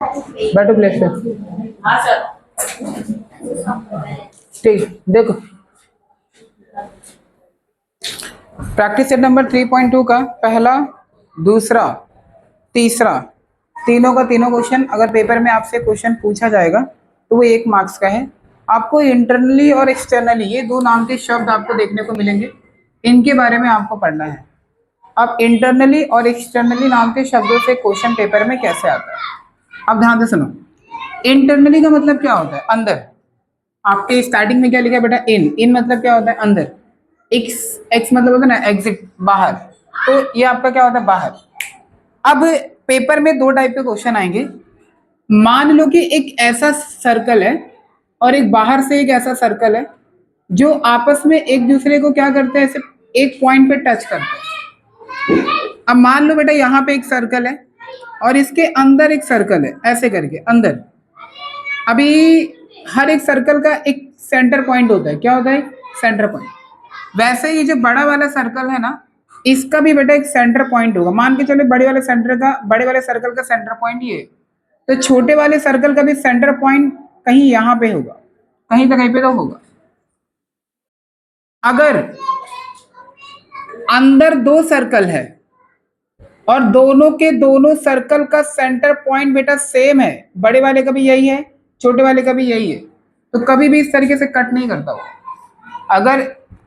बैठो प्लेस पे। हाँ सर। ठीक, देखो प्रैक्टिस सेट नंबर 3.2 का पहला, दूसरा, तीसरा, तीनों का तीनों क्वेश्चन अगर पेपर में आपसे क्वेश्चन पूछा जाएगा तो वो 1 मार्क्स का है। आपको इंटरनली और एक्सटर्नली ये दो नाम के शब्द आपको देखने को मिलेंगे, इनके बारे में आपको पढ़ना है। अब इंटरनली और एक्सटर्नली नाम के शब्दों से क्वेश्चन पेपर में कैसे आता है, अब ध्यान से सुनो। इंटरनली का मतलब क्या होता है? अंदर। आपके स्टार्टिंग में क्या लिखा है बेटा? इन मतलब क्या होता है? अंदर। एक्स मतलब होता है ना एग्जिट, बाहर। तो ये आपका क्या होता है? बाहर। अब पेपर में दो टाइप के क्वेश्चन आएंगे। मान लो कि एक ऐसा सर्कल है और एक बाहर से एक ऐसा सर्कल है जो आपस में एक दूसरे को क्या करते हैं? सिर्फ एक पॉइंट पे टच करते हैं। अब मान लो बेटा यहाँ पे एक सर्कल है और इसके अंदर एक सर्कल है, ऐसे करके अंदर। अभी हर एक सर्कल का एक सेंटर पॉइंट होता है। क्या होता है? Centre point. वैसे ही जो बड़ा वाला सर्कल है ना, इसका भी बेटा एक सेंटर पॉइंट होगा। मान के चले बड़े वाले सर्कल का सेंटर पॉइंट ये, तो छोटे वाले सर्कल का भी सेंटर पॉइंट कहीं यहाँ पे होगा, कहीं ना कहीं पे तो होगा। अगर अंदर दो सर्कल है और दोनों के दोनों सर्कल का सेंटर पॉइंट बेटा सेम है, बड़े वाले का भी यही है, छोटे वाले का भी यही है, तो कभी भी इस तरीके से कट नहीं करता वो। अगर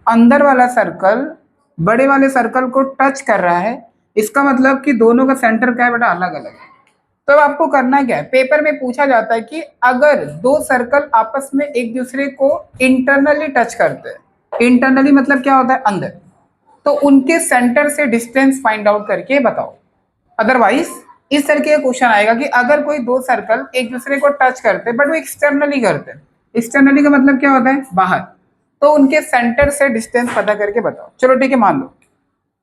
अंदर वाला सर्कल बड़े वाले सर्कल को टच कर रहा है, इसका मतलब कि दोनों का सेंटर क्या है बेटा? अलग अलग है। तो आपको करना क्या है? पेपर में पूछा जाता है कि अगर दो सर्कल आपस में एक दूसरे को इंटरनली टच करते हैं, इंटरनली मतलब क्या होता है? अंदर, तो उनके सेंटर से डिस्टेंस फाइंड आउट करके बताओ। अदरवाइज इस तरीके का क्वेश्चन आएगा कि अगर कोई दो सर्कल एक दूसरे को टच करते बट वो एक्सटर्नली करते, एक्सटर्नली का मतलब क्या होता है? बाहर, तो उनके सेंटर से डिस्टेंस पता करके बताओ। चलो ठीक है,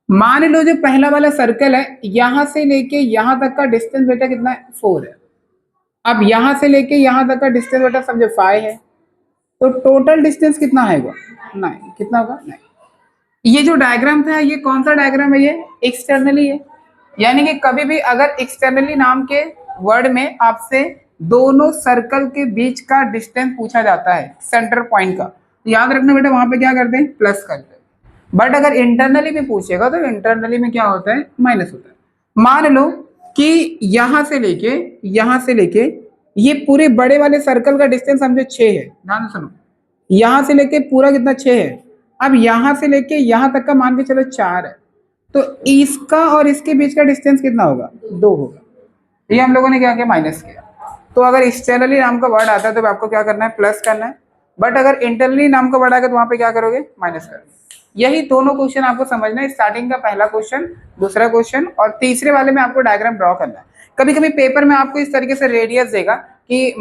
मान लो जो पहला वाला सर्कल है यहां से लेके यहां तक का डिस्टेंस बेटा कितना है? 4 है। अब यहां से लेके यहां तक का डिस्टेंस बेटा समझो 5 है, तो टोटल डिस्टेंस कितना आएगा? 9। कितना होगा? 9। ये जो डायग्राम था ये कौन सा डायग्राम है? ये एक्सटर्नली है। यानी कि कभी भी अगर एक्सटर्नली नाम के वर्ड में आपसे दोनों सर्कल के बीच का डिस्टेंस पूछा जाता है, सेंटर पॉइंट का, तो याद रखना बेटा वहां पे क्या करते हैं? प्लस करते हैं। बट अगर इंटरनली भी पूछेगा तो इंटरनली में क्या होता है? माइनस होता है। मान लो कि यहां से लेके ये पूरे बड़े वाले सर्कल का डिस्टेंस समझो 6 है। ध्यान से सुनो, यहां से लेके पूरा कितना? 6 है। अब यहां से लेके यहां तक का मान के चलो 4 है, तो इसका और इसके बीच का डिस्टेंस कितना होगा? 2 होगा। ये हम लोगों ने क्या किया? माइनस किया। तो अगर एक्सटर्नली नाम का वर्ड आता है तो आपको क्या करना है? प्लस करना है। बट अगर इंटरनली नाम का वर्ड आएगा तो वहां पे क्या करोगे? माइनस करोगे। यही दोनों क्वेश्चन आपको समझना है। स्टार्टिंग का पहला क्वेश्चन, दूसरा क्वेश्चन, और तीसरे वाले में आपको डायग्राम ड्रॉ करना है। कभी कभी पेपर में आपको इस तरीके से रेडियस देगा कि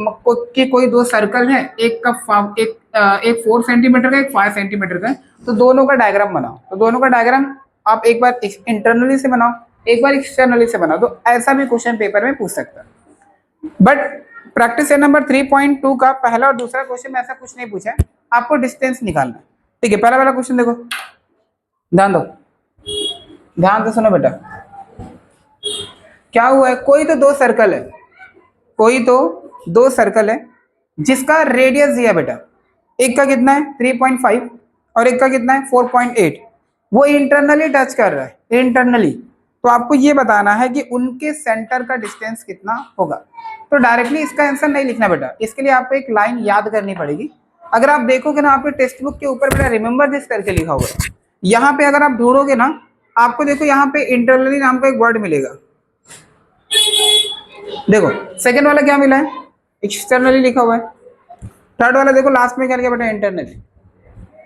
कोई दो सर्कल है, एक 4 सेंटीमीटर का, एक 5 सेंटीमीटर का, तो दोनों का डायग्राम बनाओ। तो दोनों का डायग्राम आप एक बार इंटरनली से बनाओ, एक बार एक्सटर्नली से बनाओ, तो ऐसा भी क्वेश्चन पेपर में पूछ सकता है। बट प्रैक्टिस नंबर 3.2 का पहला और दूसरा क्वेश्चन में ऐसा कुछ नहीं पूछा है, आपको डिस्टेंस निकालना है। ठीक है, पहला वाला क्वेश्चन देखो, ध्यान दो, ध्यान से सुनो बेटा। क्या हुआ है? कोई तो दो सर्कल है जिसका रेडियस दिया बेटा, एक का कितना है? 3.5 और एक का कितना है? 4.8। वो इंटरनली टच कर रहा है, इंटरनली। तो आपको ये बताना है कि उनके सेंटर का डिस्टेंस कितना होगा। तो डायरेक्टली इसका आंसर नहीं लिखना बेटा, इसके लिए आपको एक लाइन याद करनी पड़ेगी। अगर आप देखोगे ना आपके टेक्स्ट बुक के ऊपर बेटा रिमेंबर दिस करके लिखा हुआ है, यहाँ पे अगर आप ढूंढोगे ना, आपको देखो यहाँ पे इंटरनली नाम का एक वर्ड मिलेगा। देखो सेकंड वाला क्या मिला है? एक्सटर्नली लिखा हुआ है। थर्ड वाला देखो लास्ट में क्या लिखा बेटा? इंटरनली।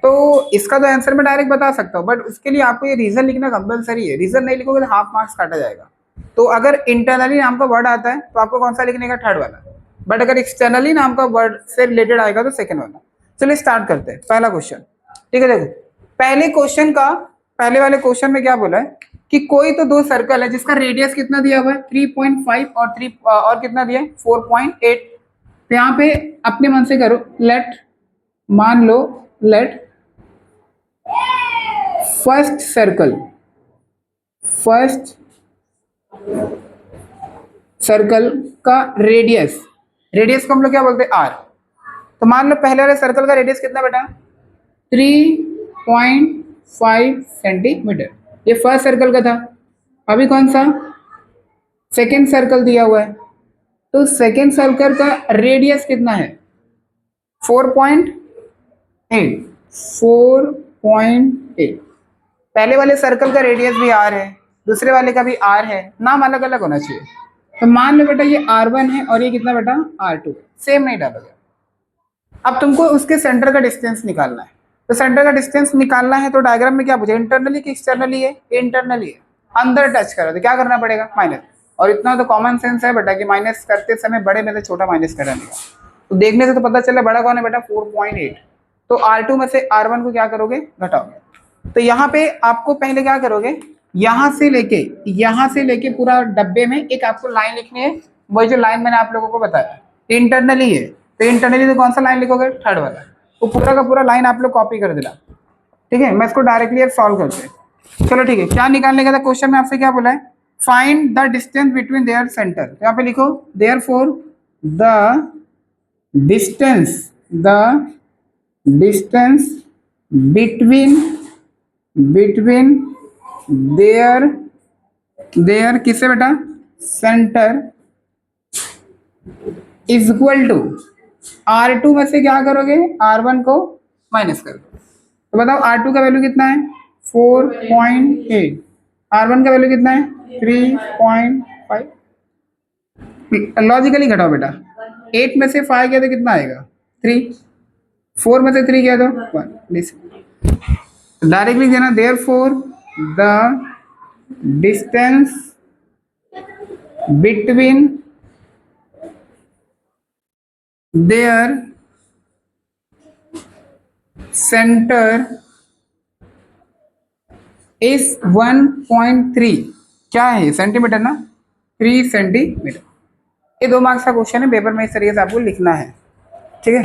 तो इसका तो आंसर मैं डायरेक्ट बता सकता हूँ, बट उसके लिए आपको ये रीजन लिखना कंपलसरी है। रीजन नहीं लिखोगे तो हाफ मार्क्स काटा जाएगा। तो अगर इंटरनली नाम का वर्ड आता है तो आपको कौन सा लिखने का? थर्ड वाला। बट अगर एक्सटर्नली नाम का वर्ड से रिलेटेड आएगा तो सेकंड वाला। चलिए स्टार्ट करते हैं पहला क्वेश्चन। ठीक है, देखो पहले वाले क्वेश्चन में क्या बोला है कि कोई तो दो सर्कल है जिसका रेडियस कितना दिया हुआ है? 3.5 और 3 और कितना दिया है? 4.8। तो यहाँ पे अपने मन से करो, मान लो लेट फर्स्ट सर्कल का रेडियस, रेडियस को हम लोग क्या बोलते हैं आर। तो मान लो पहले वाले सर्कल का रेडियस कितना बेटा 3.5 सेंटीमीटर, ये फर्स्ट सर्कल का था। अभी कौन सा सेकेंड सर्कल दिया हुआ है, तो सेकेंड सर्कल का रेडियस कितना है 4.8। 4.8। पहले वाले सर्कल का रेडियस भी आर है, दूसरे वाले का भी आर है, नाम अलग अलग होना चाहिए। तो मान लो बेटा ये R1 है और ये कितना बेटा R2, सेम नहीं डालोगे। अब तुमको उसके सेंटर का डिस्टेंस निकालना है, तो सेंटर का डिस्टेंस निकालना है तो डायग्राम में क्या पूछे इंटरनली कि एक्सटर्नली है, इंटरनली है, अंदर टच करो तो क्या करना पड़ेगा माइनस। और इतना तो कॉमन सेंस है बेटा कि माइनस करते समय बड़े में से छोटा माइनस करने का, तो देखने से तो पता चला बड़ा कौन है बेटा 4.8। तो R2 में से R1 को क्या करोगे घटाओगे। तो यहाँ पे आपको पहले क्या करोगे, यहाँ से लेके पूरा डब्बे में एक आपको लाइन लिखनी है, वही जो लाइन मैंने आप लोगों को बताया इंटरनली है, तो इंटरनली तो कौन सा लाइन लिखोगे थर्ड वाला, वो पूरा का पूरा लाइन आप लोग कॉपी कर देना। ठीक है, मैं इसको डायरेक्टली अब सॉल्व करते हैं। चलो ठीक है, क्या निकालने का था क्वेश्चन में आपसे क्या बोला है, find the distance between their centre. तो यहाँ पे लिखो therefore the distance between their किससे बेटा centre is equal to R2 में से क्या करोगे R1 को माइनस कर दो। तो बताओ R2 का वैल्यू कितना है 4.8, R1 का वैल्यू कितना है 3.5। लॉजिकली घटाओ बेटा, 8 में से 5 गया तो कितना आएगा 3, 4 में से 3 गया तो 1। डायरेक्टली देना therefore the distance between their centre is 1.3, क्या है सेंटीमीटर ना 3 सेंटीमीटर। ये 2 मार्क्स का क्वेश्चन है, पेपर में इस तरीके से आपको लिखना है। ठीक है,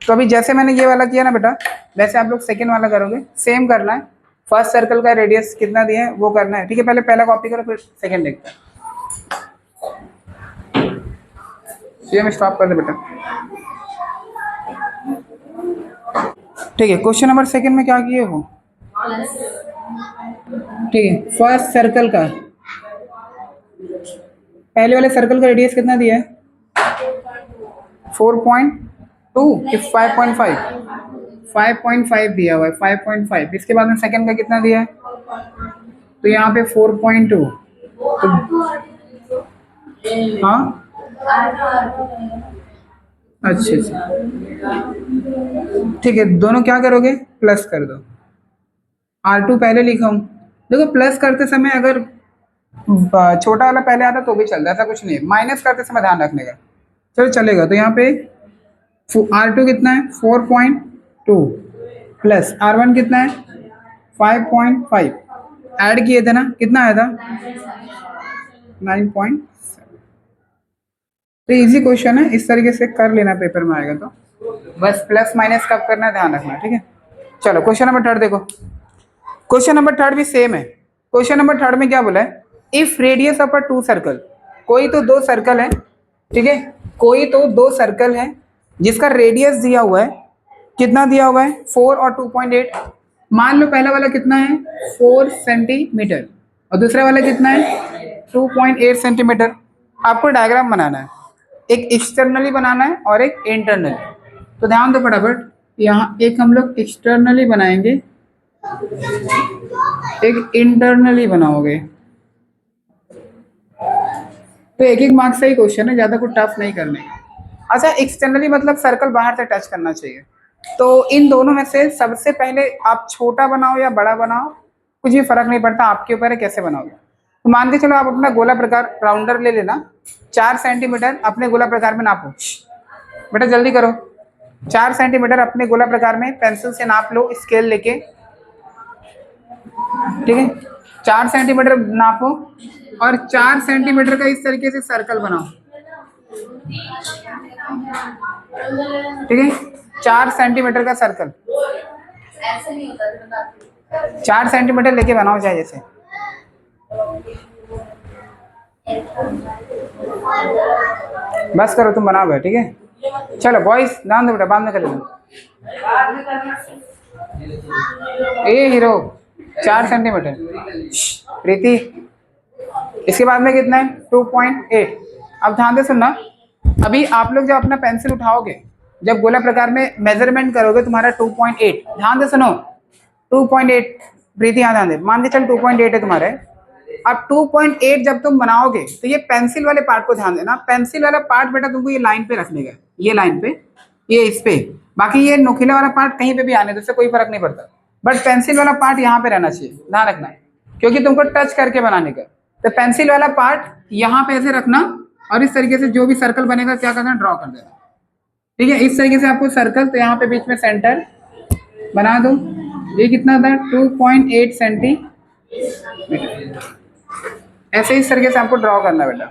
तो अभी जैसे मैंने ये वाला किया ना बेटा, वैसे आप लोग सेकेंड वाला करोगे, सेम करना है। फर्स्ट सर्कल का रेडियस कितना दिया है वो करना है। ठीक है, पहले पहला कॉपी करो फिर सेकेंड देखते हैं। ये मैं स्टॉप कर दे बेटा। ठीक है, क्वेश्चन नंबर सेकेंड में क्या किए हो, ठीक है, फर्स्ट सर्कल का पहले वाले सर्कल का रेडियस कितना दिया है 4.2 कि 5.5, 5.5 दिया हुआ है 5.5। इसके बाद में सेकंड का कितना दिया है, तो यहाँ पे 4.2। तो हाँ अच्छा अच्छा ठीक है, दोनों क्या करोगे प्लस कर दो। R2 पहले लिखा हूँ, देखो प्लस करते समय अगर छोटा वाला पहले आता तो भी चलता, ऐसा कुछ नहीं है, माइनस करते समय ध्यान रखने का। चलो चलेगा, तो यहाँ पे R2 कितना है 4.2 प्लस R1 कितना है 5.5, ऐड किए थे ना कितना आया था 9.7। तो इजी क्वेश्चन है, इस तरीके से कर लेना, पेपर में आएगा तो बस प्लस माइनस कब करना है ध्यान रखना। ठीक है, चलो क्वेश्चन नंबर थर्ड देखो, क्वेश्चन नंबर थर्ड भी सेम है। क्वेश्चन नंबर थर्ड में क्या बोला है, if radius of a 2 circle, कोई तो 2 सर्कल है, ठीक है, कोई तो 2 सर्कल है जिसका रेडियस दिया हुआ है, कितना दिया हुआ है 4 और 2.8। मान लो पहला वाला कितना है 4 सेंटीमीटर और दूसरा वाला कितना है 2.8 सेंटीमीटर। आपको डायग्राम बनाना है, एक एक्सटर्नली बनाना है और एक इंटरनली। तो ध्यान दो फटाफट, यहाँ एक हम लोग एक्सटर्नली बनाएंगे, एक इंटरनली बनाओगे। तो एक एक मार्क्स का ही क्वेश्चन है, ज्यादा कुछ टफ नहीं करने का। अच्छा, एक्सटर्नली मतलब सर्कल बाहर से टच करना चाहिए। तो इन दोनों में से सबसे पहले आप छोटा बनाओ या बड़ा बनाओ, कुछ भी फर्क नहीं पड़ता, आपके ऊपर है कैसे बनाओगे। तो मान के चलो आप अपना गोला प्रकार राउंडर ले लेना, 4 सेंटीमीटर अपने गोला प्रकार में नापो। बेटा जल्दी करो, 4 सेंटीमीटर अपने गोला प्रकार में पेंसिल से नाप लो, स्केल लेके। ठीक है, 4 सेंटीमीटर नापो और 4 सेंटीमीटर का इस तरीके से सर्कल बनाओ। ठीक है, 4 सेंटीमीटर का सर्कल, 4 सेंटीमीटर लेके बनाओ चाहे जैसे। बस करो, तुम बनाओ भाई, ठीक है। चलो बॉयज ध्यान दो बेटा, बाद में कर लेना। ए हीरो 4 सेंटीमीटर। प्रीति इसके बाद में कितना है 2.8। अब ध्यान से सुनना, अभी आप लोग जब अपना पेंसिल उठाओगे, जब गोला प्रकार में मेजरमेंट करोगे तुम्हारा 2.8, ध्यान से सुनो 2.8। प्रीति यहाँ ध्यान दे, मान के चल 2.8 है तुम्हारे। अब 2.8 जब तुम बनाओगे तो ये पेंसिल वाले पार्ट को ध्यान देना। पेंसिल वाला पार्ट बेटा तुमको ये लाइन पे रखने का, ये लाइन पे, ये इस पे। बाकी ये नुकीला वाला पार्ट कहीं पे भी आने दो, उससे कोई फर्क नहीं पड़ता, बट पेंसिल वाला पार्ट यहाँ पे रहना चाहिए, ध्यान रखना, क्योंकि तुमको टच करके बनाने का। तो पेंसिल वाला पार्ट यहाँ पे ऐसे रखना, और इस तरीके से जो भी सर्कल बनेगा क्या करना, ड्रॉ कर देना, ठीक है। इस तरीके से आपको सर्कल, तो यहाँ पे बीच में सेंटर बना दो। ये कितना था 2.8 सेंटीमीटर। ऐसे इस तरीके से आपको ड्रॉ करना बेटा।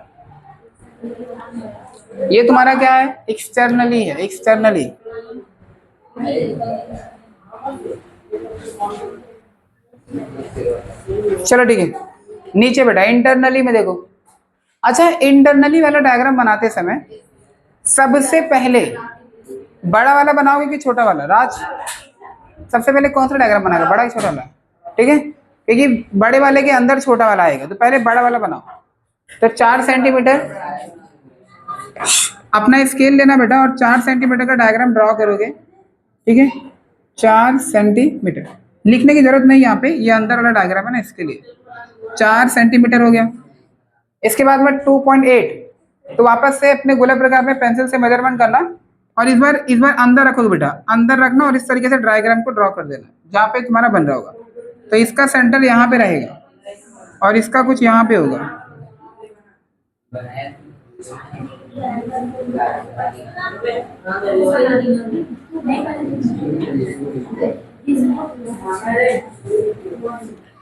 ये तुम्हारा क्या है, एक्सटर्नली है, एक्सटर्नली। चलो ठीक है, नीचे बेटा इंटरनली में देखो। अच्छा, इंटरनली वाला डायग्राम बनाते समय सबसे पहले बड़ा वाला बनाओगे कि छोटा वाला? राज सबसे पहले कौन सा डायग्राम बनाएगा, बड़ा कि छोटा वाला? ठीक है, क्योंकि बड़े वाले के अंदर छोटा वाला आएगा, तो पहले बड़ा वाला बनाओ। तो 4 सेंटीमीटर अपना स्केल लेना बेटा, और 4 सेंटीमीटर का डायग्राम ड्रॉ करोगे, ठीक है। 4 सेंटीमीटर लिखने की जरूरत नहीं यहाँ पे, ये अंदर वाला डायग्राम है ना, इसके लिए 4 सेंटीमीटर हो गया। इसके बाद में 2.8, तो वापस से अपने गोला प्रकार में पेंसिल से मेजरमेंट करना, और इस बार अंदर रखो बेटा, अंदर रखना, और इस तरीके से डायग्राम को ड्रॉ कर देना जहाँ पे तुम्हारा बन रहा होगा। तो इसका सेंटर यहाँ पे रहेगा, और इसका कुछ यहाँ पे होगा।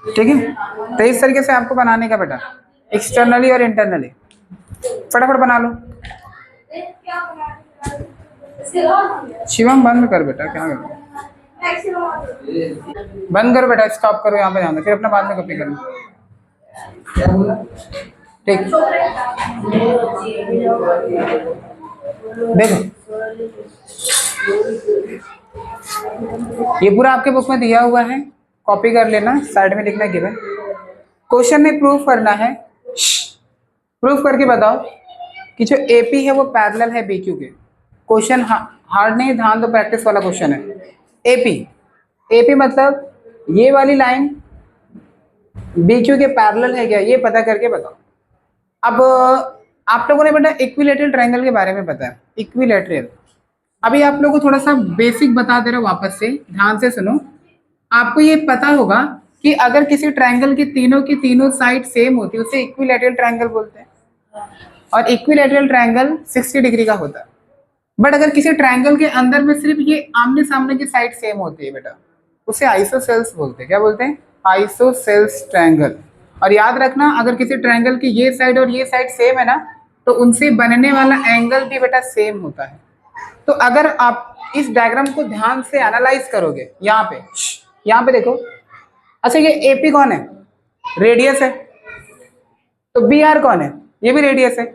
ठीक है, तो इस तरीके से आपको बनाने का बेटा, एक्सटर्नली और इंटरनली। फटाफट बना लो। शिवम बंद कर बेटा, क्या कर बंद करो बेटा, स्टॉप करो, यहाँ पे ध्यान दो, फिर अपना बाद में कॉपी करना, ठीक। देखो ये पूरा आपके बुक में दिया हुआ है, कॉपी कर लेना, साइड में लिखना गिवन। क्वेश्चन में प्रूफ करना है, प्रूफ करके बताओ कि जो एपी है वो पैरेलल है बीक्यू के। क्वेश्चन हार्ड नहीं, ध्यान दो, प्रैक्टिस वाला क्वेश्चन है। एपी, एपी मतलब ये वाली लाइन बीक्यू के पैरेलल है क्या, ये पता करके बताओ। अब आप लोगों ने बेटा इक्विलैटरल ट्रायंगल के बारे में पता है, इक्विलैटरल। अभी आप लोगों को थोड़ा सा बेसिक बता दे रहे हो, वापस से ध्यान से सुनो। आपको ये पता होगा कि अगर किसी ट्रायंगल की तीनों साइड सेम होती है उसे इक्विलैटरल ट्रायंगल बोलते हैं, और इक्विलैटरल ट्रायंगल 60 डिग्री का होता है। बट अगर किसी ट्रायंगल के अंदर में सिर्फ ये आमने सामने की साइड सेम होती है बेटा, उसे आइसोसेल्स बोलते हैं। क्या बोलते हैं? Isosceles triangle. और याद रखना, अगर किसी ट्रायंगल की ये साइड और ये साइड सेम है ना, तो उनसे बनने वाला एंगल भी बेटा सेम होता है। तो अगर आप इस डायग्राम को ध्यान से एनालाइज करोगे, यहाँ पे देखो। अच्छा, ये एपी कौन है? रेडियस है। तो बी आर कौन है? ये भी रेडियस है।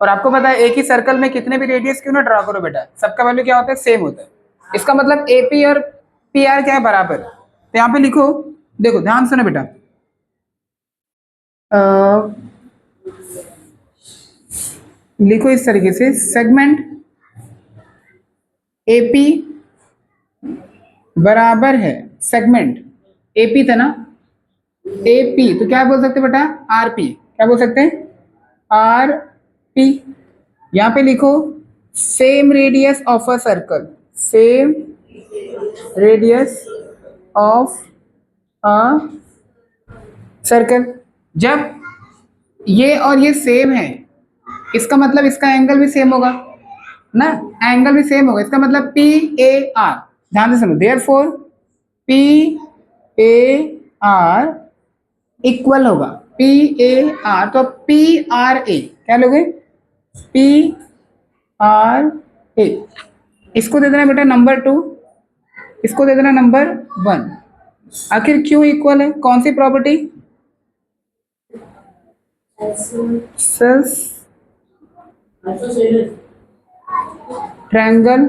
और आपको पता है एक ही सर्कल में कितने भी रेडियस क्यों ना ड्रॉ करो बेटा, सबका वैल्यू क्या होता है? सेम होता है। इसका मतलब एपी और पी आर क्या है? बराबर। तो यहाँ पे लिखो, देखो ध्यान सुनो बेटा, लिखो इस तरीके से, सेगमेंट एपी बराबर है, सेगमेंट एपी था ना, एपी, तो क्या बोल सकते बेटा? आरपी। क्या बोल सकते हैं? आरपी। यहाँ पे लिखो same radius of a circle, same radius of a circle. जब ये और ये सेम है, इसका मतलब इसका एंगल भी सेम होगा ना, एंगल भी सेम होगा। इसका मतलब पी ए आर, ध्यान से सुनो, therefore P A are equal होगा पी ए आर। तो पी आर ए क्या लोगे? P R A. इसको दे देना बेटा नंबर 2, इसको दे देना नंबर 1। आखिर क्यों इक्वल है? कौन सी प्रॉपर्टी? सेल्स ट्रायंगल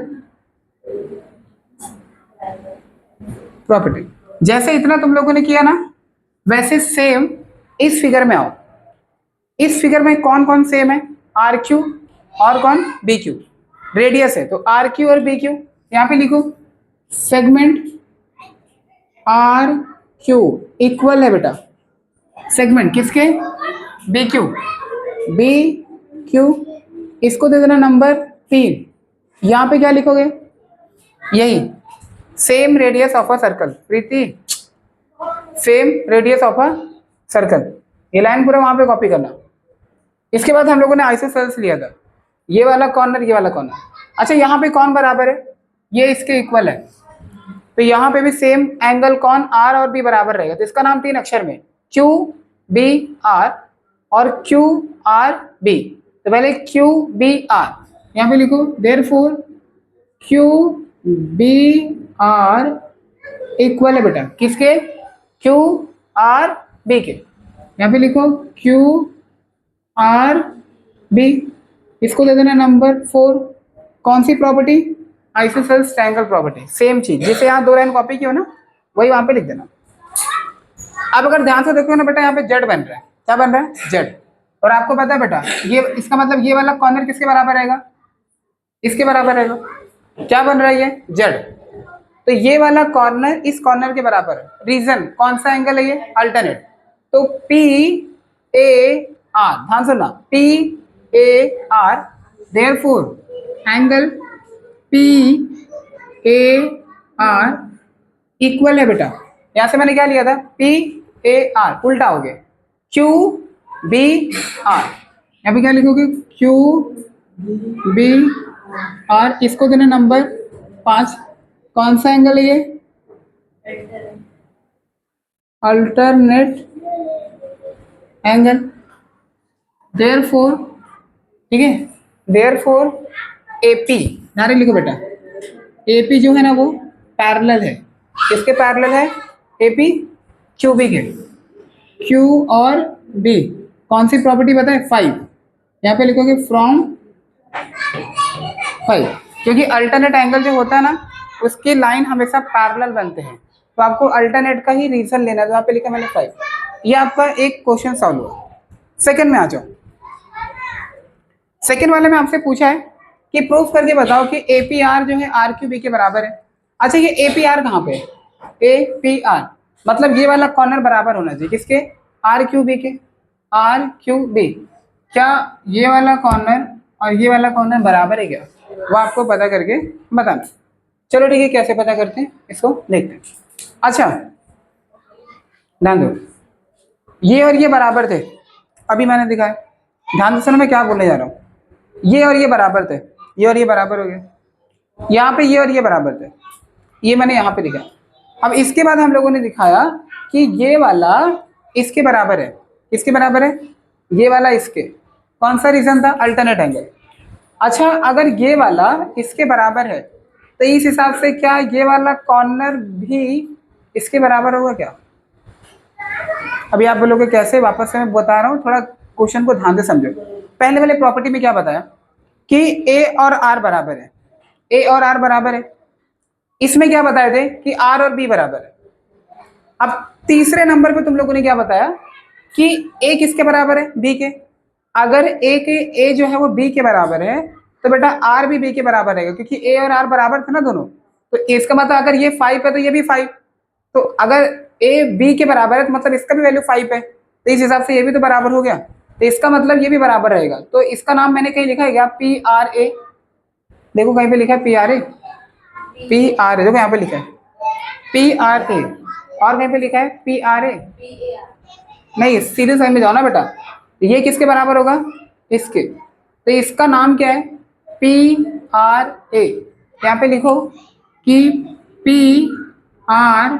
प्रॉपर्टी। जैसे इतना तुम लोगों ने किया ना, वैसे सेम इस फिगर में आओ। इस फिगर में कौन कौन सेम है? आर क्यू और कौन? B Q. रेडियस है तो आर क्यू और बी क्यू। यहां पे लिखो सेगमेंट आर क्यू इक्वल है बेटा सेगमेंट किसके? B Q. बी क्यू इसको दे देना नंबर 3। यहां पे क्या लिखोगे? यही same radius of a circle. Preeti same radius of a circle, ये लाइन पूरा वहां पे कॉपी करना। इसके बाद हम लोगों ने आइसोसेल्स लिया था, ये वाला कॉर्नर ये वाला कॉर्नर। अच्छा यहाँ पे कौन बराबर है? ये इसके इक्वल है, तो यहाँ पे भी सेम एंगल कौन? आर और बी बराबर रहेगा। तो इसका नाम 3 अक्षर में क्यू बी आर और क्यू आर बी। तो पहले क्यू बी आर यहाँ पे लिखो, therefore Q B R equal है बेटा किसके? क्यू आर बी के। यहाँ पे लिखो क्यू आर बी, इसको दे देना नंबर 4। कौन सी property? Isosceles triangle property. Same चीज जिसे यहाँ 2 लाइन कॉपी की हो ना, वही वहां पे लिख देना। अब अगर ध्यान से देखो ना बेटा, यहाँ पे जेड बन रहा है। क्या बन रहा है? जेड। और आपको पता है बेटा, ये इसका मतलब ये वाला कॉर्नर किसके बराबर रहेगा? इसके बराबर रहेगा। क्या बन रहा है? ये जेड। तो ये वाला कॉर्नर इस कॉर्नर के बराबर है। रीजन कौन सा एंगल है? ये अल्टरनेट। तो पी ए आर, ध्यान सुनना, P A are, therefore angle P A are equal है बेटा, यहां से मैंने क्या लिया था? पी ए आर, उल्टा हो गया क्यू बी आर। यहाँ पे क्या लिखोगे? क्यू बी आर, इसको देना नंबर 5। कौन सा एंगल है ये? Alternate angle. देयरफॉर, ठीक है, देयरफॉर एपी, नारे लिखो बेटा, एपी जो है ना वो पैरेलल है। किसके पैरेलल है? एपी क्यू बी के। क्यू और बी कौन सी प्रॉपर्टी बताए? 5। यहाँ पे लिखोगे फ्रॉम 5, क्योंकि अल्टरनेट एंगल जो होता है ना उसकी लाइन हमेशा पैरेलल बनते हैं, तो आपको अल्टरनेट का ही रीजन लेना है। तो यहाँ पे लिखा मैंने 5। ये आपका एक क्वेश्चन सॉल्व हुआ। सेकंड में आ जाओ। सेकंड वाले में आपसे पूछा है कि प्रूफ करके बताओ कि एपीआर जो है आर क्यू बी के बराबर है। अच्छा ये एपीआर कहाँ पे है? एपीआर मतलब ये वाला कॉर्नर बराबर होना चाहिए किसके? आर क्यू बी के। आर क्यू बी, क्या ये वाला कॉर्नर और ये वाला कॉर्नर बराबर है क्या? वो आपको पता करके बताना। चलो ठीक है, कैसे पता करते हैं इसको देखते हैं। अच्छा ध्यान दो, ये और ये बराबर थे, अभी मैंने दिखाया। ध्यान से मैं क्या बोलने जा रहा हूँ। ये और ये बराबर थे, ये और ये बराबर हो गए। यहाँ पे ये और ये बराबर थे, ये मैंने यहाँ पे दिखाया। अब इसके बाद हम लोगों ने दिखाया कि ये वाला इसके बराबर है। किसके बराबर है? ये वाला इसके। कौन सा रीजन था? Alternate angle. अच्छा अगर ये वाला इसके बराबर है तो इस हिसाब से क्या ये वाला कॉर्नर भी इसके बराबर होगा क्या? अभी आप बोलोगे कैसे? वापस से मैं बता रहा हूँ, थोड़ा क्वेश्चन को ध्यान से समझो। पहले वाले प्रॉपर्टी में क्या बताया कि ए और आर बराबर है। ए और आर बराबर है। इसमें क्या बताए थे कि आर और बी बराबर है। अब तीसरे नंबर पे तुम लोगों ने क्या बताया कि ए किसके बराबर है? बी के। अगर ए जो है वो बी के बराबर है तो बेटा आर भी बी के बराबर रहेगा, क्योंकि ए और आर बराबर थे ना दोनों। तो इसका मतलब अगर ये 5 है तो ये भी 5। तो अगर ए बी के बराबर है तो मतलब इसका भी वैल्यू 5 है, तो इस हिसाब से ये भी तो बराबर हो गया। तो इसका मतलब ये भी बराबर रहेगा। तो इसका नाम मैंने कहीं लिखा है क्या? P R A. देखो कहीं पे लिखा है P R A. P R A देखो यहाँ पे लिखा है पी आर ए, और कहीं पे लिखा है पी आर ए। नहीं सीधे साइड में जाओ ना बेटा। ये किसके बराबर होगा? इसके। तो इसका नाम क्या है? P R A. यहाँ पे लिखो कि पी आर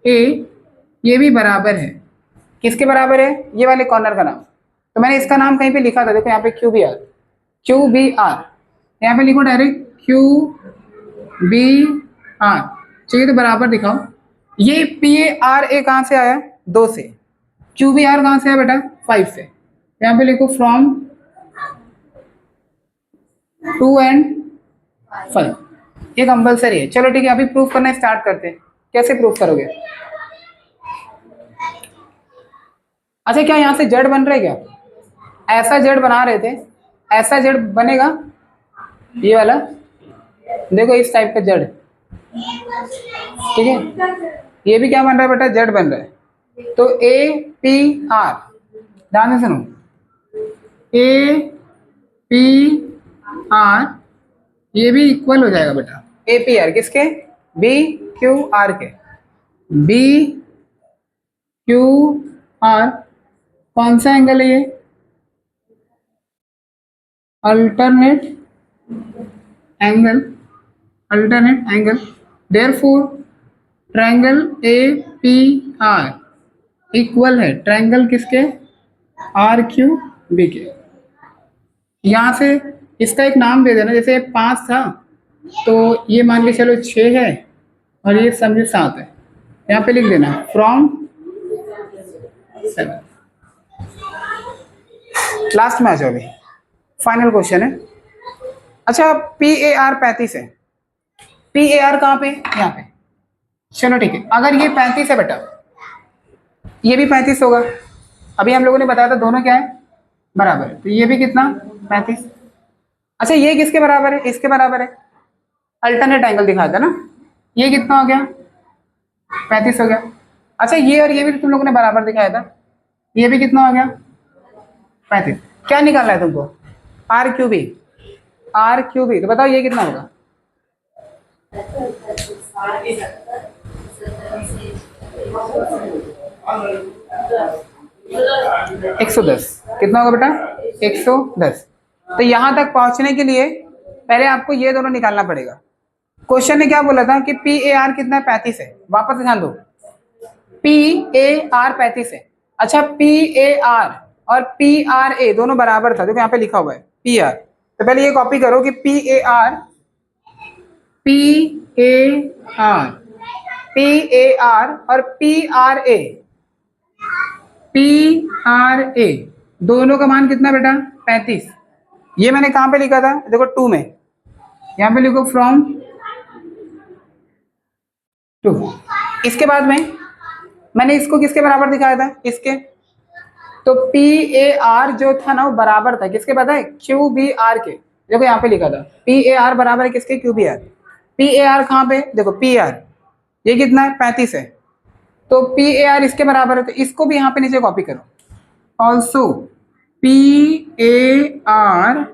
ए ये भी बराबर है। किसके बराबर है? ये वाले कॉर्नर का नाम। तो मैंने इसका नाम कहीं पे लिखा था, देखो यहाँ पे Q B R. Q B R यहाँ पे लिखो डायरेक्ट क्यू बी आर। चाहिए तो बराबर दिखाओ। ये पी ए आर ए कहाँ से आया? 2 से। क्यू बी आर कहाँ से आया बेटा? 5 से। यहाँ पे लिखो फ्रॉम 2 and 5, ये कंपलसरी है। चलो ठीक है, अभी प्रूफ करना स्टार्ट करते हैं। कैसे प्रूफ करोगे? अच्छा, क्या यहाँ से जड़ बन रहे क्या? ऐसा जड़ बना रहे थे, ऐसा जड़ बनेगा, ये वाला देखो, इस टाइप का जड़, ठीक है। ये भी क्या बन रहा है बेटा? जड़ बन रहा है। तो ए पी आर, ध्यान से सुनो, ए पी आर ये भी इक्वल हो जाएगा बेटा ए पी आर किसके? बी क्यू आर के। बी क्यू आर कौन सा एंगल है ये? Alternate angle, alternate angle. Therefore triangle A P R equal है ट्रायंगल किसके? आर क्यू बी के। यहाँ से इसका एक नाम दे देना, जैसे 5 था तो ये मान के चलो 6 है और ये समझो 7 है। यहाँ पे लिख देना फ्रॉम 7। लास्ट में आ जाओ, अभी फाइनल क्वेश्चन है। अच्छा, पी ए आर 35 है। पी ए आर कहाँ पे? यहाँ पे। चलो ठीक है, अगर ये 35 है बेटा, ये भी 35 होगा। अभी हम लोगों ने बताया था दोनों क्या है? बराबर है। तो ये भी कितना? 35। अच्छा, ये किसके बराबर है? इसके बराबर है। अल्टरनेट एंगल दिखाया था ना, ये कितना हो गया? 35 हो गया। अच्छा, ये और ये भी तुम लोगों ने बराबर दिखाया था, ये भी कितना हो गया? 35। क्या निकालना है तुमको? R Q B. R Q B, तो बताओ ये कितना होगा? 110। कितना होगा बेटा? 110। तो यहां तक पहुंचने के लिए पहले आपको ये दोनों निकालना पड़ेगा। क्वेश्चन ने क्या बोला था कि पी ए आर कितना है? 35 है। वापस ध्यान दो, पी ए आर 35 है। अच्छा, पी ए आर और पी आर ए दोनों बराबर था, देखो यहाँ पे लिखा हुआ है पी आर। तो पहले ये कॉपी करो कि P A are, P A are, P A are और P R A, P R A दोनों का मान कितना बेटा? 35। ये मैंने कहां पे लिखा था? देखो 2 में, यहां पे लिखो फ्रॉम 2। इसके बाद में मैंने इसको किसके बराबर दिखाया था? इसके। तो पी ए आर जो था ना वो बराबर था किसके? पता है? क्यू बी आर के। देखो यहाँ पे लिखा था पी ए आर बराबर है किसके? Q B R. P A R कहाँ पे? देखो पी आर ये कितना है? 35 है। तो पी ए आर इसके बराबर है, तो इसको भी यहाँ पे नीचे कॉपी करो। ऑल्सो पी ए आर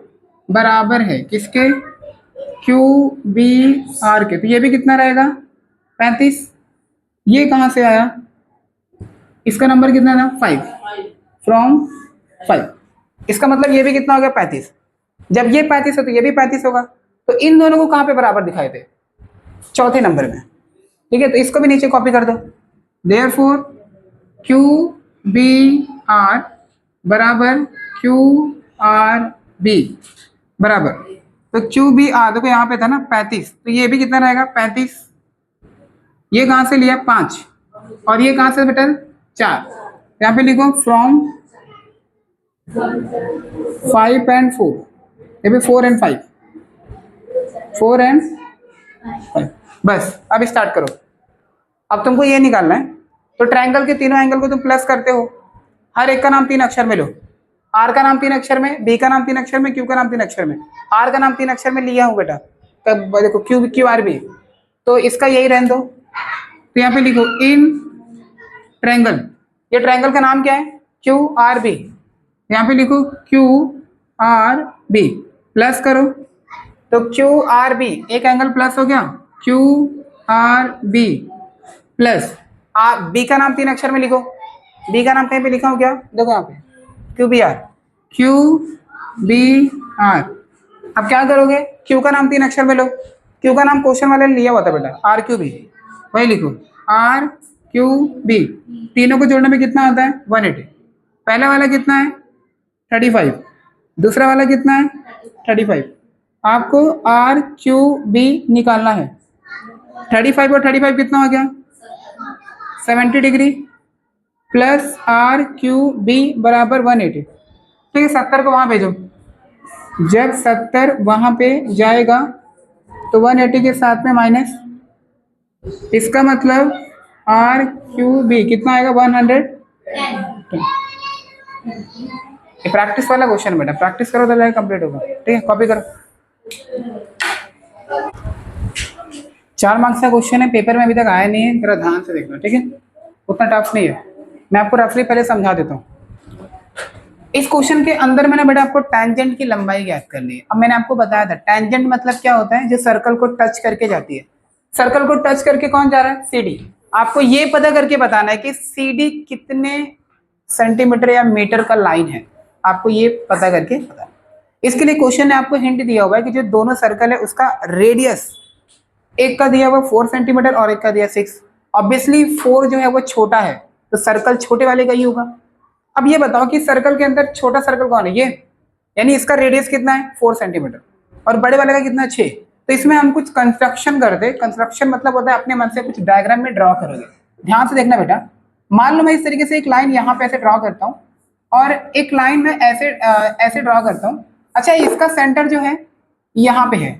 बराबर है किसके? क्यू बी आर के। तो ये भी कितना रहेगा? 35। ये कहाँ से आया? इसका नंबर कितना था? 5। फ्रॉम 5। इसका मतलब ये भी कितना हो गया? 35। जब ये 35 है तो ये भी 35 होगा। तो इन दोनों को कहाँ पे बराबर दिखाए थे? चौथे नंबर में। ठीक है, तो इसको भी नीचे कॉपी कर दो। देयरफॉर क्यू बी आर बराबर क्यू आर बी बराबर, तो क्यू बी आर देखो यहाँ पे था ना 35, तो ये भी कितना रहेगा? 35। ये कहाँ से लिया? 5। और ये कहाँ से बेटा? 4। यहाँ पे लिखो फ्रॉम 5 and 4, ये भी 4 and 5, 4 and 5। बस अब स्टार्ट करो। अब तुमको ये निकालना है, तो ट्रायंगल के तीनों एंगल को तुम प्लस करते हो। हर एक का नाम 3 अक्षर में लो। आर का नाम 3 अक्षर में, बी का नाम 3 अक्षर में, क्यू का नाम 3 अक्षर में। आर का नाम 3 अक्षर में लिया हूँ बेटा, तब देखो क्यू क्यू आर बी, तो इसका यही रहने दो। तो यहाँ पे लिखो इन ट्रायंगल, ये ट्रायंगल का नाम क्या है? Q R B. यहाँ पे लिखो क्यू आर बी, प्लस करो तो क्यू आर बी, एक एंगल प्लस हो गया, Q R B plus B का नाम 3 अक्षर में लिखो। बी का नाम कहीं पे लिखा हो क्या? देखो यहाँ पे Q B R, Q B R. अब क्या करोगे? क्यू का नाम 3 अक्षर में लो। क्यू का नाम क्वेश्चन वाले ने लिया हुआ था बेटा, आर क्यू बी, वही लिखो आर क्यू बी। तीनों को जोड़ने में कितना आता है? 180। पहला वाला कितना है? 35। दूसरा वाला कितना है? 35। आपको आर क्यू बी निकालना है। 35 और 35 कितना हो गया? 70 degree, plus R Q B बराबर 180। ठीक है, 70 को वहां भेजो। जब 70 वहां पे जाएगा तो 180 के साथ में माइनस, इसका मतलब आर क्यू बी कितना आएगा 100। ये प्रैक्टिस वाला क्वेश्चन बेटा, प्रैक्टिस करो तो लाइक कंप्लीट होगा। ठीक है, कॉपी करो। 4 मार्क्स का क्वेश्चन है, पेपर में अभी तक आया नहीं है, जरा ध्यान से देखना। ठीक है, उतना टफ नहीं है, मैं आपको रफली पहले समझा देता हूँ। इस क्वेश्चन के अंदर मैंने बेटा आपको टेंजेंट की लंबाई ज्ञात करनी है। अब मैंने आपको बताया था टेंजेंट मतलब क्या होता है, जो सर्कल को टच करके जाती है। सर्कल को टच करके कौन जा रहा है, सीडी। आपको ये पता करके बताना है कि सीडी कितने सेंटीमीटर या मीटर का लाइन है, आपको ये पता करके बताना। इसके लिए क्वेश्चन ने आपको हिंट दिया हुआ है कि जो दोनों सर्कल है उसका रेडियस, एक का दिया हुआ 4 सेंटीमीटर और एक का दिया 6। ऑब्वियसली 4 जो है वो छोटा है, तो सर्कल छोटे वाले का ही होगा। अब ये बताओ कि सर्कल के अंदर छोटा सर्कल कौन है, ये, यानी इसका रेडियस कितना है 4 सेंटीमीटर और बड़े वाले का कितना है 6। तो इसमें हम कुछ कंस्ट्रक्शन करते, कंस्ट्रक्शन मतलब होता है अपने मन से कुछ डायग्राम में ड्रॉ करोगे। ध्यान से देखना बेटा, मान लो मैं इस तरीके से एक लाइन यहाँ पे ऐसे ड्रॉ करता हूँ और एक लाइन में ऐसे ड्रॉ करता हूँ। अच्छा, इसका सेंटर जो है यहाँ पे है।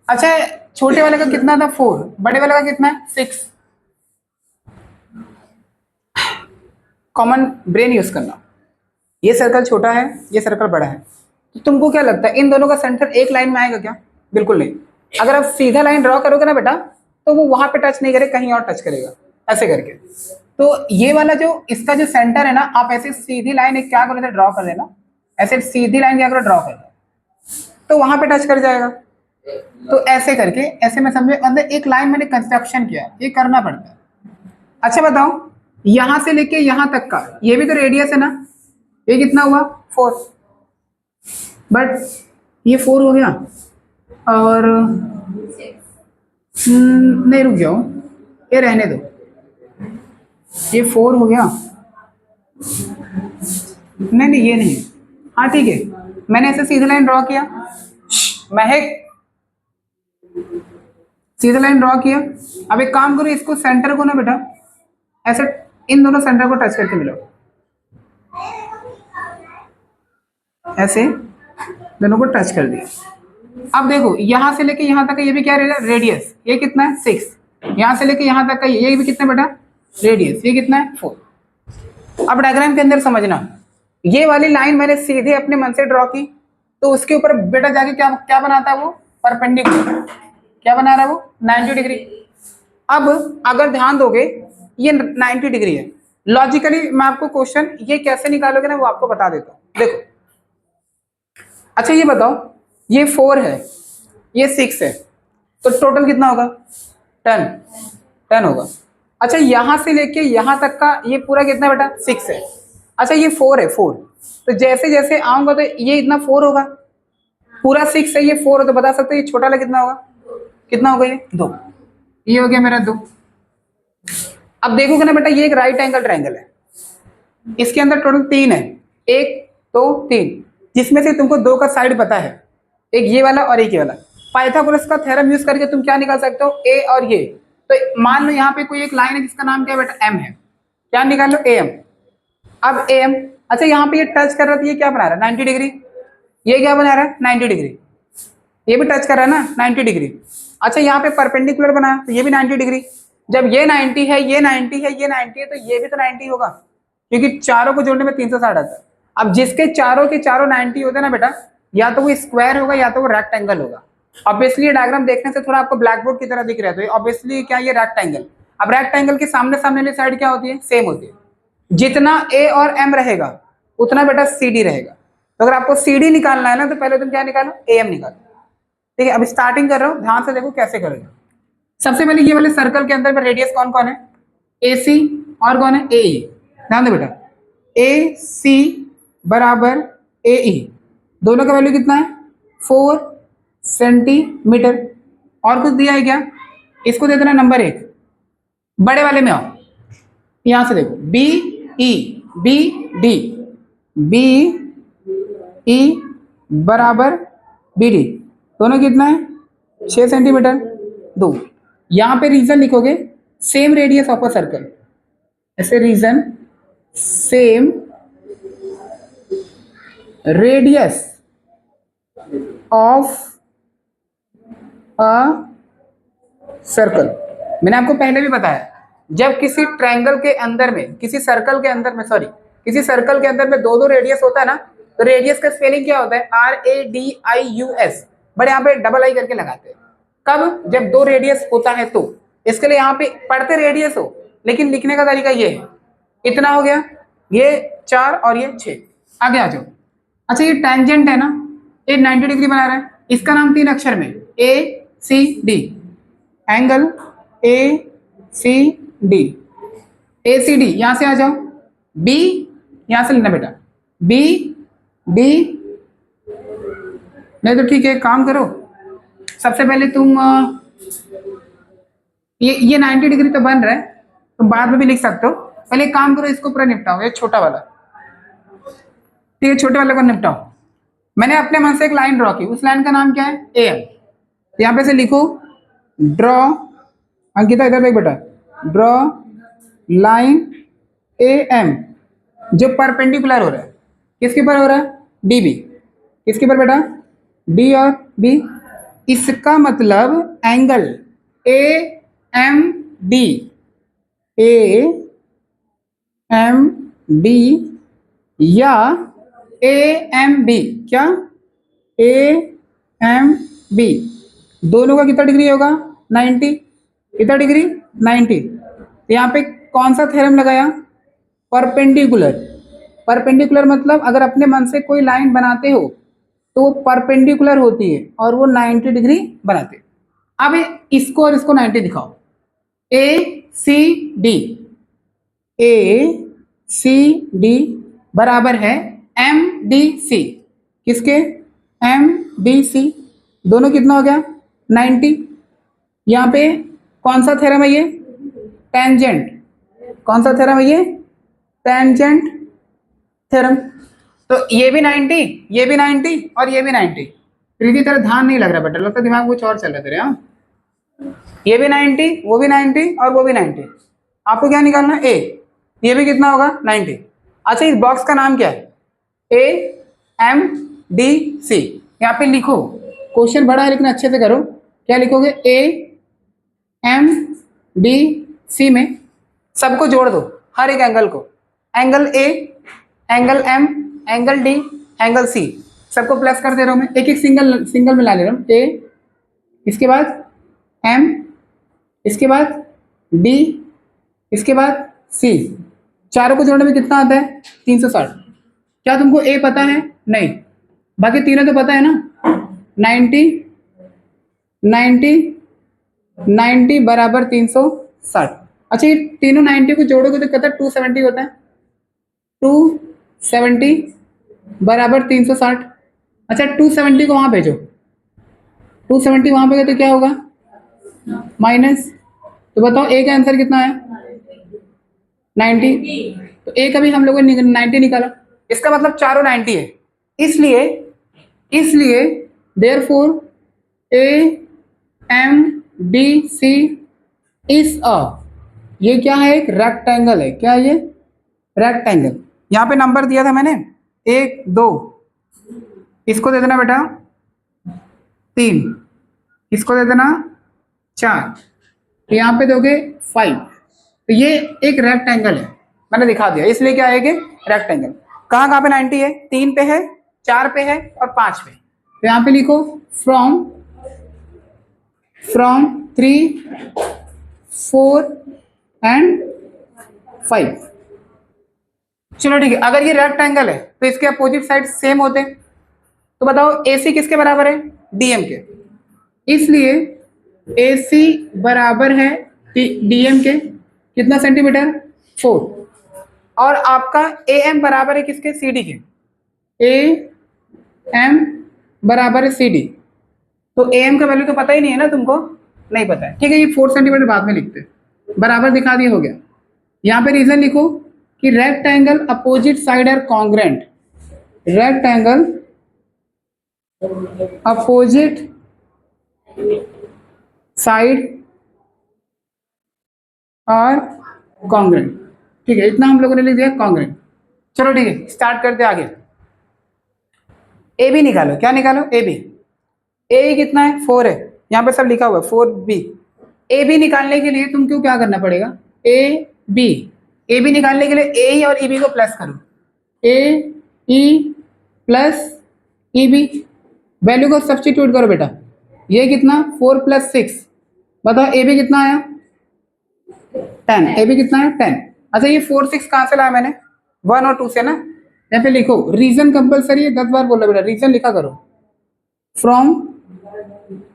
अच्छा, छोटे वाले का कितना था 4, बड़े वाले का कितना है 6। कॉमन ब्रेन यूज करना, ये सर्कल छोटा है, ये सर्कल बड़ा है, तो तुमको क्या लगता है इन दोनों का सेंटर एक लाइन में आएगा क्या? बिल्कुल नहीं। अगर आप सीधा लाइन ड्रॉ करोगे ना बेटा, तो वो वहां पे टच नहीं करेगा, कहीं और टच करेगा, ऐसे करके। तो ये वाला जो इसका जो सेंटर है ना, आप ऐसे सीधी लाइन एक क्या करो, ड्रॉ कर देना, ऐसे सीधी लाइन क्या करो ड्रॉ कर दो, तो वहां पे टच कर जाएगा। तो ऐसे करके, ऐसे में समझे अंदर एक लाइन मैंने कंस्ट्रक्शन किया, ये करना पड़ता है। अच्छा बताओ, यहां से लेके यहां तक का ये भी तो रेडियस है ना, ये कितना हुआ 4, बट ये 4 हो गया और नहीं, रुक जाओ, ये रहने दो, ये 4 हो गया, नहीं ये नहीं, हाँ ठीक है, मैंने ऐसे सीधा लाइन ड्रॉ किया, महक सीधा लाइन ड्रॉ किया। अब एक काम करो, इसको सेंटर को ना बेटा ऐसे इन दोनों सेंटर को टच करके मिलाओ, ऐसे दोनों को टच कर दिया। अब देखो यहां से लेके यहां तक का ये भी क्या रहेगा रेडियस, ये कितना है 6। यहां से लेके यहां तक का ये भी कितना बेटा रेडियस, ये कितना है 4। अब डायग्राम के अंदर समझना, ये वाली लाइन मैंने सीधे अपने मन से ड्रॉ की, तो उसके ऊपर बेटा जाके क्या क्या बनाता है वो परपेंडिकुलर, क्या बना रहा है वो 90 डिग्री। अब अगर ध्यान दोगे ये 90 डिग्री है, लॉजिकली मैं आपको क्वेश्चन ये कैसे निकालोगे ना वो आपको बता देता हूँ। देखो, अच्छा ये बताओ, ये 4 है, ये 6 है, तो टोटल कितना होगा 10 होगा। अच्छा, यहां से लेके यहां तक का ये पूरा कितना बेटा 6 है। अच्छा, ये 4 है 4, तो जैसे जैसे आऊंगा तो ये इतना 4 होगा, पूरा 6 है, ये 4 है, तो बता सकते हो ये छोटा वाला कितना होगा, कितना होगा ये 2, ये हो गया मेरा 2। अब देखोगे ना बेटा, ये एक राइट एंगल ट्रायंगल है, इसके अंदर टोटल 3 है, 1 2 3, जिसमें से तुमको 2 का साइड पता है, एक ये वाला और एक ये वाला। पाइथागोरस का थ्योरम यूज करके तुम क्या निकाल सकते हो, ए और ये। तो मान लो यहाँ पे कोई एक लाइन है जिसका नाम क्या है बेटा एम है, क्या निकाल लो एम। अब एम, अच्छा यहाँ पे ये टच कर रहा था, ये क्या बना रहा है 90 डिग्री, ये क्या बना रहा है 90 डिग्री, ये भी टच कर रहा है ना 90 डिग्री। अच्छा, यहाँ पे परपेंडिकुलर बना तो ये भी 90 डिग्री। जब ये 90 है, ये 90 है, ये 90 है, तो ये भी तो 90 होगा, क्योंकि चारों को जोड़ने में 360 आता है। अब जिसके चारों के चारों 90 होते हैं ना बेटा, या तो वो स्क्वायर होगा या तो वो रेक्टेंगल होगा। ऑब्वियसली ये डायग्राम देखने से थोड़ा आपको ब्लैक बोर्ड की तरह दिख रहा है, तो ऑब्वियसली क्या ये रेक्टेंगल। अब रेक्टेंगल के सामने सामने वाली साइड क्या होती है, सेम होती है। जितना ए और एम रहेगा उतना बेटा सी डी रहेगा। तो अगर आपको सी डी निकालना है ना, तो पहले तुम क्या निकालो, ए एम निकालो। ठीक है, अब स्टार्टिंग कर रहा हूँ, ध्यान से देखो कैसे करोगे। सबसे पहले ये वाले सर्कल के अंदर रेडियस कौन कौन है, ए सी और कौन है ए ई। ध्यान दो बेटा, ए सी बराबर ए ई, दोनों का वैल्यू कितना है 4 सेंटीमीटर। और कुछ दिया है क्या, इसको दे देना नंबर 1। बड़े वाले में आओ, यहां से देखो बी डी बी ई बराबर बी डी, दोनों कितना है 6 सेंटीमीटर 2। यहां पे रीजन लिखोगे same radius of a circle, ऐसे reason same radius of a circle. मैंने आपको पहले भी बताया, जब किसी ट्रायंगल के अंदर में, किसी सर्कल के अंदर में, सॉरी, किसी सर्कल के अंदर में दो दो रेडियस होता है ना, तो रेडियस का स्पेलिंग क्या होता है? RADIUS। बड़े यहाँ पे डबल आई करके लगाते हैं। कब? जब दो रेडियस होता है तो। इसके लिए यहाँ पे पढ़ते रेडियस हो, लेकिन लिखने का तरीका ये है। इतना हो गया, ये 4 और ये 6। आगे आ जाओ। अच्छा, ये टेंजेंट है ना, ये 90 डिग्री बना रहा है। इसका नाम 3 अक्षर में ACD। Angle ACD। ACD यहां से आ जाओ। B यहां से लेना बेटा, BD। नहीं तो ठीक है, काम करो, सबसे पहले तुम ये 90 डिग्री तो बन रहा है, तुम बाद में भी लिख सकते हो। पहले एक काम करो, इसको पूरा निपटाओ, ये छोटा वाला, ठीक है, छोटे वाले को निपटाओ। मैंने अपने मन से एक लाइन ड्रॉ की, उस लाइन का नाम क्या है? AM। यहां पे से लिखो ड्रॉ, अंकिता इधर देख बेटा, ड्रॉ लाइन AM जो परपेंडिकुलर हो रहा है। किसके ऊपर हो रहा है? DB। किसके ऊपर बेटा? D और B। इसका मतलब एंगल AMD, AMD या AMB, क्या? AMB दोनों का कितना डिग्री होगा? 90। कितना डिग्री? 90। यहाँ पे कौन सा थ्योरम लगाया? परपेंडिकुलर। परपेंडिकुलर मतलब अगर अपने मन से कोई लाइन बनाते हो तो वो परपेंडिकुलर होती है और वो 90 डिग्री बनाते हैं। अब इसको और इसको 90 दिखाओ। ACD, ACD बराबर है MDC। किसके? MDC। दोनों कितना हो गया? 90। यहाँ पे कौन सा थ्योरम है ये? टेंजेंट। कौन सा थ्योरम है ये? Tangent theorem. तो ये भी 90, ये भी 90 और ये भी 90। प्रीति तेरा ध्यान नहीं लग रहा बेटा, लगता दिमाग कुछ और चल रहा है तेरे। हाँ, ये भी 90, वो भी 90 और वो भी 90। आपको क्या निकालना है? A। ये भी कितना होगा? 90। अच्छा, इस बॉक्स का नाम क्या है? AMDC। यहाँ पे लिखो, क्वेश्चन बड़ा है लेकिन अच्छे से करो। क्या लिखोगे? AMDC में सबको जोड़ दो, हर एक एंगल को। Angle A, angle M, angle D, angle C, सबको प्लस कर दे रहा हूं मैं। एक एक सिंगल सिंगल मिला ले रहा हूं। A, इसके बाद M, इसके बाद D, इसके बाद C। चारों को जोड़ने में कितना आता है? 360। क्या तुमको A पता है? नहीं, बाकी तीनों तो पता है ना। 90, 90, 90 बराबर 360। अच्छा, ये तीनों 90 को जोड़ोगे तो कितना? 270 होता है। 270 बराबर 360। अच्छा, 270 को वहां भेजो, 270 वहां पे गए तो क्या होगा? माइनस। तो बताओ ए का आंसर कितना है? 90। तो ए का भी हम लोगों ने 90 निकाला, इसका मतलब चारों 90 है। इसलिए इसलिए देयरफॉर AMDC इज अ, ये क्या है? एक रेक्टेंगल है। क्या ये? रेक्टेंगल। यहाँ पे नंबर दिया था मैंने 1 2, इसको दे देना बेटा 3, इसको दे देना 4, तो यहाँ पे दोगे 5। तो ये एक रेक्टेंगल है, मैंने दिखा दिया। इसलिए क्या है कि रेक्टेंगल। कहाँ कहाँ पे 90 है? 3 पे है, 4 पे है और 5 पे। तो यहाँ पे लिखो फ्रॉम 3 4 एंड 5। चलो ठीक है, अगर ये रेक्टेंगल है तो इसके अपोजिट साइड सेम होते हैं। तो बताओ AC किसके बराबर है? DM के। इसलिए AC बराबर है DM के। कितना सेंटीमीटर? 4। और आपका AM बराबर है किसके? CD के। AM बराबर है CD। तो AM का वैल्यू तो पता ही नहीं है ना तुमको? नहीं पता है, ठीक है, ये 4 सेंटीमीटर बाद में लिखते हैं। बराबर दिखा दिया, हो गया। यहाँ पे रीजन लिखो कि rectangle opposite side are congruent. Rectangle opposite side और कॉन्ग्रेंट। ठीक है, इतना हम लोगों ने लिख दिया कॉन्ग्रेंट। चलो ठीक है, स्टार्ट करते आगे। ए बी निकालो, क्या निकालो, ए बी। ए कितना है, 4 है, यहाँ पे सब लिखा हुआ है 4b। ए बी निकालने के लिए तुमको क्या करना पड़ेगा, ए बी निकालने के लिए ए और ई बी को प्लस करो, A E plus E B, value को सब्स्टिट्यूट करो बेटा। ये कितना 4 + 6, बताओ ए बी कितना आया 10, ए बी कितना है 10। अच्छा ये 4 6 कहाँ से लाया मैंने, 1 और 2 से ना। यहाँ पे लिखो रीजन कंपलसरी है, 10 बार बोलो बेटा, रीजन लिखा करो। फ्रॉम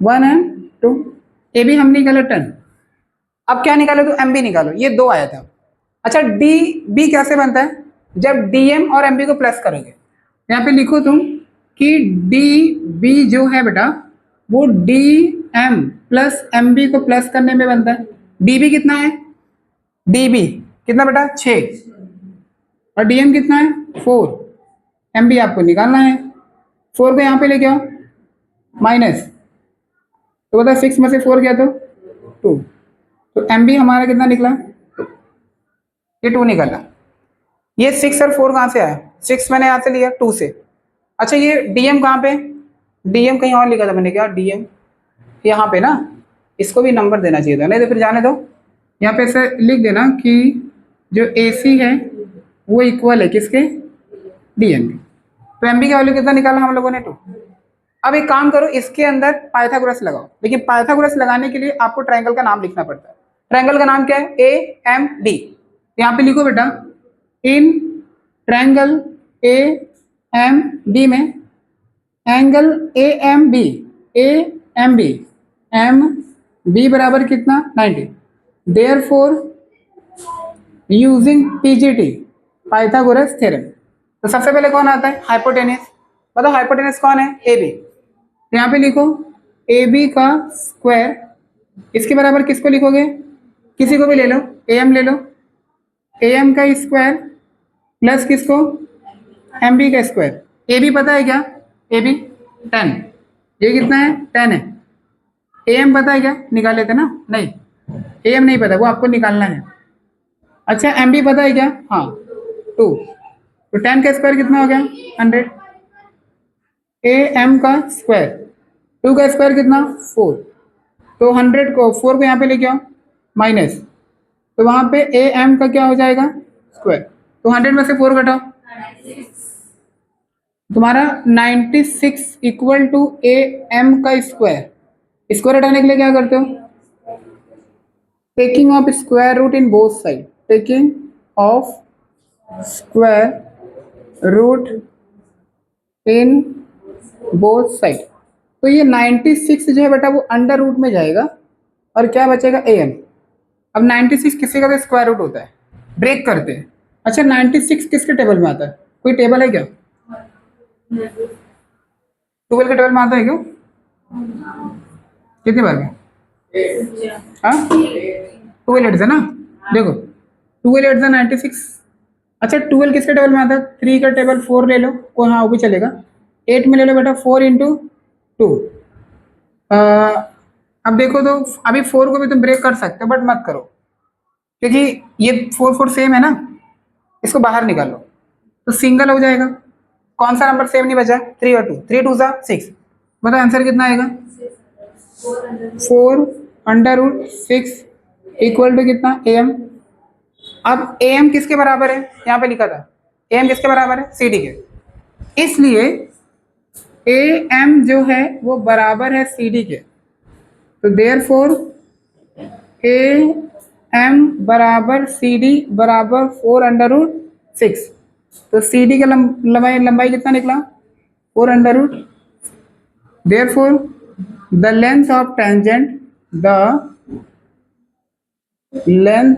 1 एंड 2, ए बी हम निकालो 10। अब क्या निकालो, तो एम बी निकालो, ये 2 आया था। अच्छा डी बी कैसे बनता है, जब डी एम और एम बी को प्लस करोगे। यहाँ पे लिखो तुम कि डी बी जो है बेटा वो D M plus M B को प्लस करने में बनता है। डी बी कितना है, डी बी कितना बेटा 6, और डी एम कितना है 4, एम बी आपको निकालना है। 4 को यहाँ पे लेके आओ माइनस, तो बता 6 में से 4 गया तो 2, तो एम बी हमारा कितना निकला, ये 2 निकला। ये 6 और 4 कहाँ से आया, 6 मैंने यहाँ से लिया 2 से। अच्छा ये डीएम कहाँ पे, डीएम कहीं और लिखा था मैंने, क्या डीएम यहाँ पे ना, इसको भी नंबर देना चाहिए था, नहीं तो फिर जाने दो। यहाँ पे ऐसे लिख देना कि जो AC है वो इक्वल है किसके, डीएम के। तो एम बी का वैल्यू कितना निकाला हम लोगों ने 2। अब एक काम करो, इसके अंदर पाइथागोरस लगाओ, लेकिन पाइथागोरस लगाने के लिए आपको ट्रायंगल का नाम लिखना पड़ता है। ट्रायंगल का नाम क्या है, AMD। यहाँ पे लिखो बेटा, इन ट्रायंगल AMD में एंगल AMB MB बराबर कितना 90। Therefore using PGT Pythagoras theorem. तो सबसे पहले कौन आता है, हाइपोटेनस। बताओ हाइपोटेनस कौन है, AB। तो यहाँ पे लिखो AB का स्क्वायर, इसके बराबर किसको लिखोगे, किसी को भी ले लो, AM ले लो, AM का स्क्वायर प्लस किसको, MB का स्क्वायर। AB पता है क्या, AB 10, ये कितना है 10 है। AM पता है क्या, निकाल लेते ना, नहीं AM नहीं पता, वो आपको निकालना है। अच्छा MB पता है क्या, हाँ 2, तो 10 का स्क्वायर कितना हो गया 100। AM का स्क्वायर, 2 का स्क्वायर कितना 4, तो 100 को 4 को यहाँ पे लेके आओ माइनस, तो वहाँ पे AM का क्या हो जाएगा स्क्वायर, तो 100 में से 4 घटाओ, तुम्हारा 96 इक्वल टू AM का स्क्वायर। स्क्वायर हटाने के लिए क्या करते हो, taking of square root in both side, taking of square root in both side. तो ये 96 जो है बेटा वो अंडर रूट में जाएगा और क्या बचेगा AM। अब 96 किसी का तो स्क्वायर रूट होता है, ब्रेक करते हैं। अच्छा 96 किसके टेबल में आता है, कोई टेबल है क्या, 12 के टेबल में आता है क्या, कितने बार में, हाँ 12 8 ना, देखो 12 8 96। अच्छा 12 किसके टेबल में आता है, 3 का टेबल 4 ले लो, को हाँ वो भी चलेगा। 8 में ले लो बेटा 4 × 2। अब देखो तो अभी 4 को भी तुम ब्रेक कर सकते हो बट मत करो, क्योंकि ये 4 4 सेम है ना, इसको बाहर निकालो तो सिंगल हो जाएगा। कौन सा नंबर सेम नहीं बचा, 3 और 2, 3 2 6। बताओ आंसर कितना आएगा, 4√6 इक्वल टू कितना AM। अब AM किसके बराबर है, यहाँ पे लिखा था AM किसके बराबर है, CD के, इसलिए AM जो है वो बराबर है CD के। तो देयरफॉर AM बराबर CD बराबर 4√6। तो CD का लंबाई कितना निकला 4√। Therefore the length of tangent, the length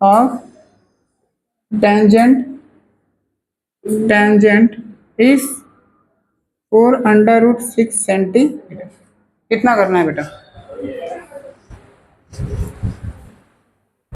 of tangent is 4√6 centimetre. कितना करना है बेटा,